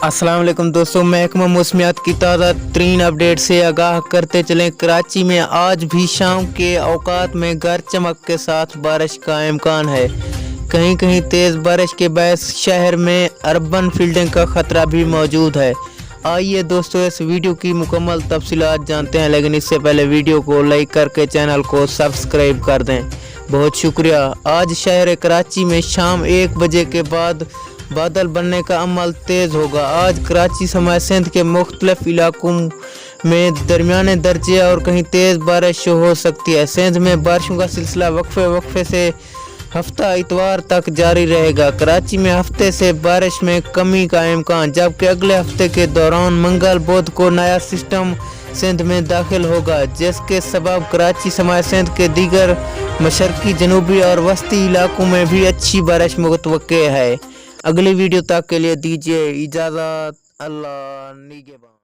अस्सलाम वालेकुम दोस्तों, महकमा मौसमियात की ताज़ा तरीन अपडेट से आगाह करते चलें। कराची में आज भी शाम के औकात में गरज चमक के साथ बारिश का इम्कान है। कहीं कहीं तेज़ बारिश के बायस शहर में अर्बन फील्डिंग का ख़तरा भी मौजूद है। आइए दोस्तों इस वीडियो की मुकम्मल तफसीलात जानते हैं, लेकिन इससे पहले वीडियो को लाइक करके चैनल को सब्सक्राइब कर दें। बहुत शुक्रिया। आज शहर कराची में शाम 1 बजे के बाद बादल बनने का अमल तेज़ होगा। आज कराची समेत सिंध के मुख्तलिफ इलाकों में दरमियाने दर्जे और कहीं तेज़ बारिश हो सकती है। सिंध में बारिशों का सिलसिला वक्फे से हफ्ता इतवार तक जारी रहेगा। कराची में हफ्ते से बारिश में कमी का इम्कान, जबकि अगले हफ्ते के दौरान मंगल बुध को नया सिस्टम सिंध में दाखिल होगा, जिसके सबब कराची समेत सिंध के दीगर मशरकी, जनूबी और वस्ती इलाकों में भी अच्छी बारिश मुतवक्के है। अगली वीडियो तक के लिए दीजिए इजाज़त। अल्लाह निगहबान।